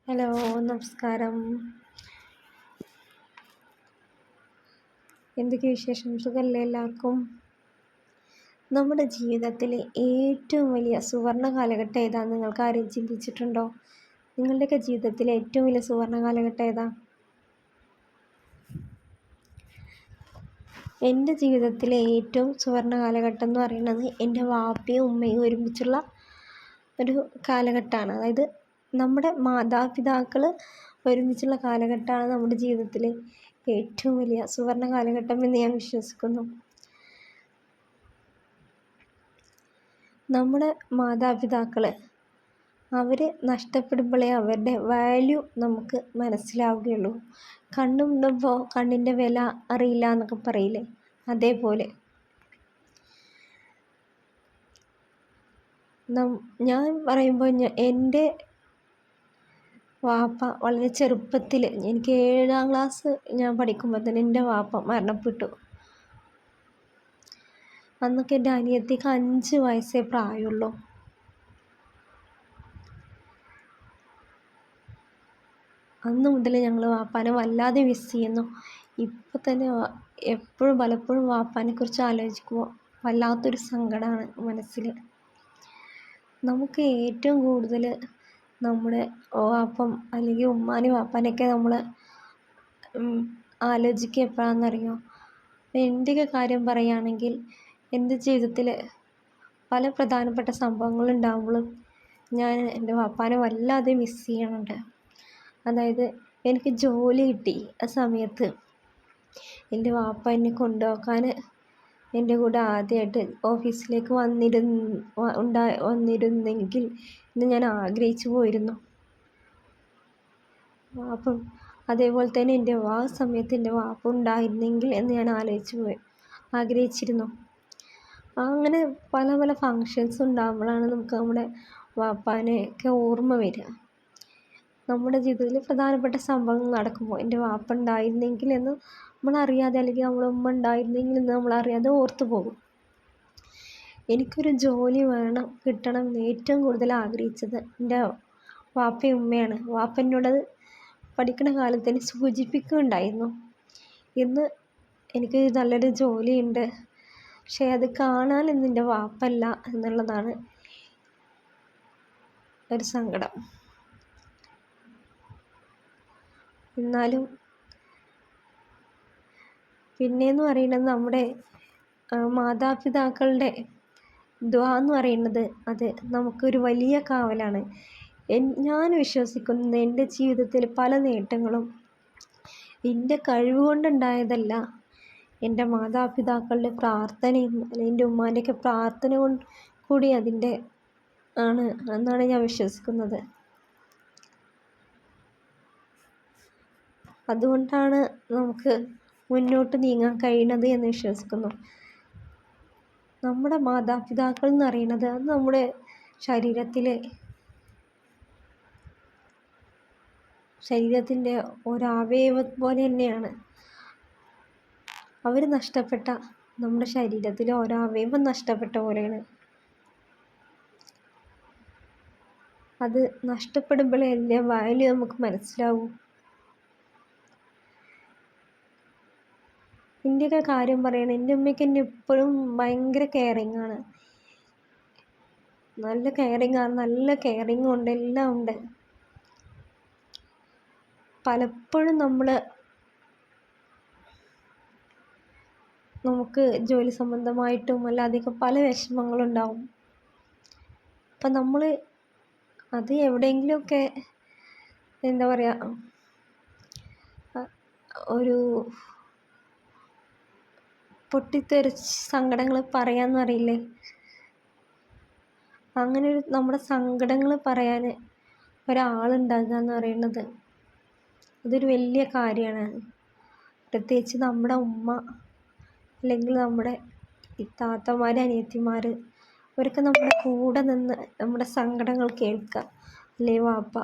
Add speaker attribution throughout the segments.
Speaker 1: Hello, നമസ്കാരം. എന്തൊക്കെ വിശേഷം? സുഖമല്ലേ എല്ലാവർക്കും? നമ്മുടെ ജീവിതത്തിലെ ഏറ്റവും വലിയ സുവർണ്ണ കാലഘട്ടം ഏതാണെന്ന് നിങ്ങൾക്ക് ആരെയും ചിന്തിച്ചിട്ടുണ്ടോ? നിങ്ങളുടെയൊക്കെ ജീവിതത്തിലെ ഏറ്റവും വലിയ സുവർണ്ണ കാലഘട്ടം ഏതാ? എൻ്റെ ജീവിതത്തിലെ ഏറ്റവും സുവർണ്ണ കാലഘട്ടം എന്ന് പറയുന്നത് എൻ്റെ വാപ്പയും ഉമ്മയും ഒരുമിച്ചുള്ള ഒരു കാലഘട്ടമാണ്. അതായത് നമ്മുടെ മാതാപിതാക്കൾ ഒരുമിച്ചുള്ള കാലഘട്ടമാണ് നമ്മുടെ ജീവിതത്തിലെ ഏറ്റവും വലിയ സുവർണ്ണ കാലഘട്ടം എന്ന് ഞാൻ വിശ്വസിക്കുന്നു. നമ്മുടെ മാതാപിതാക്കൾ അവർ നഷ്ടപ്പെടുമ്പോഴേ അവരുടെ വാല്യൂ നമുക്ക് മനസ്സിലാവുകയുള്ളൂ. കണ്ണുമുണ്ടുമ്പോൾ കണ്ണിൻ്റെ വില അറിയില്ല എന്നൊക്കെ പറയില്ലേ, അതേപോലെ ഞാൻ പറയുമ്പോൾ എൻ്റെ വാപ്പ വളരെ ചെറുപ്പത്തിൽ, എനിക്ക് 7ാം ക്ലാസ് ഞാൻ പഠിക്കുമ്പോൾ തന്നെ എൻ്റെ വാപ്പ മരണപ്പെട്ടു. അന്നൊക്കെ എൻ്റെ അനിയത്തിക്ക് 5 വയസ്സേ പ്രായമുള്ളൂ. അന്ന് മുതൽ ഞങ്ങൾ വാപ്പാനെ വല്ലാതെ മിസ് ചെയ്യുന്നു. ഇപ്പം തന്നെ പലപ്പോഴും വാപ്പാനെക്കുറിച്ച് ആലോചിക്കുമ്പോൾ വല്ലാത്തൊരു സങ്കടമാണ് മനസ്സിൽ. നമുക്ക് ഏറ്റവും കൂടുതൽ നമ്മുടെ വാപ്പം അല്ലെങ്കിൽ ഉമ്മാനെയും വാപ്പാനെയൊക്കെ നമ്മൾ ആലോചിക്കുക എപ്പോഴാണെന്നറിയോ? എൻ്റെയൊക്കെ കാര്യം പറയുകയാണെങ്കിൽ എൻ്റെ ജീവിതത്തിൽ പല പ്രധാനപ്പെട്ട സംഭവങ്ങളുണ്ടാകുമ്പോഴും ഞാൻ എൻ്റെ വാപ്പാനെ വല്ലാതെ മിസ് ചെയ്യുന്നുണ്ട്. അതായത് എനിക്ക് ജോലി കിട്ടി ആ സമയത്ത് എൻ്റെ വാപ്പ എന്നെ കൊണ്ടുപോകാൻ എൻ്റെ കൂടെ ആദ്യമായിട്ട് ഓഫീസിലേക്ക് വന്നിരുന്നെങ്കിൽ എന്ന് ഞാൻ ആഗ്രഹിച്ചു പോയിരുന്നു. അപ്പം അതേപോലെ തന്നെ ആ സമയത്ത് എൻ്റെ വാപ്പ ഉണ്ടായിരുന്നെങ്കിൽ എന്ന് ഞാൻ ആഗ്രഹിച്ചിരുന്നു. അങ്ങനെ പല പല ഫങ്ഷൻസ് ഉണ്ടാകുമ്പോഴാണ് നമുക്ക് നമ്മുടെ വാപ്പാനെയൊക്കെ ഓർമ്മ വരിക. നമ്മുടെ ജീവിതത്തിൽ പ്രധാനപ്പെട്ട സംഭവങ്ങൾ നടക്കുമ്പോൾ എൻ്റെ വാപ്പ ഉണ്ടായിരുന്നെങ്കിൽ എന്ന് നമ്മളറിയാതെ, അല്ലെങ്കിൽ നമ്മുടെ ഉമ്മ ഉണ്ടായിരുന്നെങ്കിൽ എന്ന് നമ്മളറിയാതെ ഓർത്തു പോകും. എനിക്കൊരു ജോലി കിട്ടണം എന്ന് ഏറ്റവും കൂടുതൽ ആഗ്രഹിച്ചത് എൻ്റെ വാപ്പയും ഉമ്മയാണ്. വാപ്പ എന്നോടത് പഠിക്കുന്ന കാലത്ത് തന്നെ സൂചിപ്പിക്കുകയുണ്ടായിരുന്നു, ഇന്ന് എനിക്ക് നല്ലൊരു ജോലിയുണ്ട്, പക്ഷേ അത് കാണാൻ ഇന്ന് എൻ്റെ വാപ്പല്ല എന്നുള്ളതാണ് ഒരു സങ്കടം. എന്നാലും പിന്നെയെന്ന് പറയുന്നത് നമ്മുടെ മാതാപിതാക്കളുടെ ദുആ എന്ന് പറയുന്നത് അത് നമുക്കൊരു വലിയ കാവലാണ്. ഞാൻ വിശ്വസിക്കുന്നത് എൻ്റെ ജീവിതത്തിൽ പല നേട്ടങ്ങളും എൻ്റെ കഴിവ് കൊണ്ടുണ്ടായതല്ല, എൻ്റെ മാതാപിതാക്കളുടെ പ്രാർത്ഥനയും അല്ലെങ്കിൽ എൻ്റെ ഉമ്മാൻ്റെയൊക്കെ പ്രാർത്ഥന കൂടി അതിൻ്റെ ആണ് എന്നാണ് ഞാൻ വിശ്വസിക്കുന്നത്. അതുകൊണ്ടാണ് നമുക്ക് മുന്നോട്ട് നീങ്ങാൻ കഴിയുന്നത് എന്ന് വിശ്വസിക്കുന്നു. നമ്മുടെ മാതാപിതാക്കൾ എന്ന് പറയുന്നത് അത് നമ്മുടെ ശരീരത്തിൻ്റെ ഒരവയവം പോലെ തന്നെയാണ്. അവർ നഷ്ടപ്പെട്ട നമ്മുടെ ശരീരത്തിലെ ഒരവയവം നഷ്ടപ്പെട്ട പോലെയാണ്. അത് നഷ്ടപ്പെടുമ്പോഴേ അതിൻ്റെ വാല്യൂ നമുക്ക് മനസ്സിലാവും. എൻ്റെയൊക്കെ കാര്യം പറയണം, എൻ്റെ ഉമ്മയ്ക്ക് എന്നെ എപ്പോഴും ഭയങ്കര കെയറിങ് ആണ്. നല്ല കെയറിങ് ഉണ്ട്, എല്ലാം ഉണ്ട്. പലപ്പോഴും നമുക്ക് ജോലി സംബന്ധമായിട്ടും അല്ലാതെയൊക്കെ പല വിഷമങ്ങളുണ്ടാവും. അപ്പം നമ്മൾ അത് എവിടെയെങ്കിലുമൊക്കെ എന്താ പറയുക, ഒരു പൊട്ടിത്തെറിച്ച് സങ്കടങ്ങൾ പറയാമെന്ന് അറിയില്ലേ, അങ്ങനെ നമ്മുടെ സങ്കടങ്ങൾ പറയാൻ ഒരാളുണ്ടാകുക എന്ന് പറയുന്നത് അതൊരു വലിയ കാര്യമാണ്. പ്രത്യേകിച്ച് നമ്മുടെ ഉമ്മ അല്ലെങ്കിൽ നമ്മുടെ താത്തമാർ, അനിയത്തിമാർ, അവരൊക്കെ നമ്മുടെ കൂടെ നിന്ന് നമ്മുടെ സങ്കടങ്ങൾ കേൾക്കുക, അല്ലേ വാപ്പ,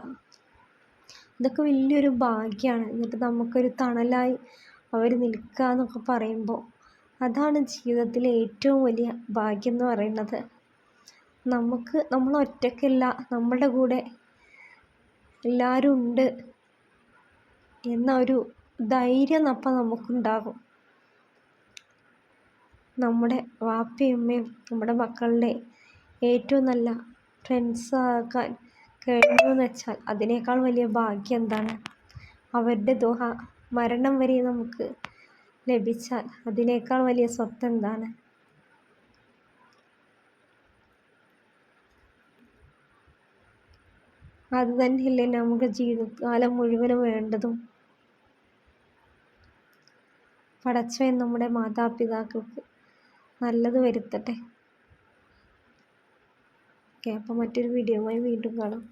Speaker 1: ഇതൊക്കെ വലിയൊരു ഭാഗ്യമാണ്. എന്നിട്ട് നമുക്കൊരു തണലായി അവർ നിൽക്കുക എന്നൊക്കെ പറയുമ്പോൾ അതാണ് ജീവിതത്തിലെ ഏറ്റവും വലിയ ഭാഗ്യം എന്ന് പറയുന്നത്. നമ്മൾ ഒറ്റയ്ക്കല്ല, നമ്മുടെ കൂടെ എല്ലാവരും ഉണ്ട് എന്ന ഒരു ധൈര്യം അപ്പം നമുക്കുണ്ടാകും. നമ്മുടെ വാപ്പയും ഉമ്മയും നമ്മുടെ മക്കളുടെ ഏറ്റവും നല്ല ഫ്രണ്ട്സാക്കാൻ കഴിഞ്ഞു എന്ന് വെച്ചാൽ അതിനേക്കാൾ വലിയ ഭാഗ്യം എന്താണ്? അവരുടെ ദുആ മരണം വരെ നമുക്ക് ലഭിച്ചാൽ അതിനേക്കാൾ വലിയ സ്വത്ത് എന്താണ്? അത് തന്നെയല്ലേ നമുക്ക് ജീവിതകാലം മുഴുവനും വേണ്ടതും. പടച്ചവൻ നമ്മുടെ മാതാപിതാക്കൾക്ക് നല്ലത് വരുത്തട്ടെ. ഓക്കെ, അപ്പോൾ മറ്റൊരു വീഡിയോയുമായി വീണ്ടും കാണാം.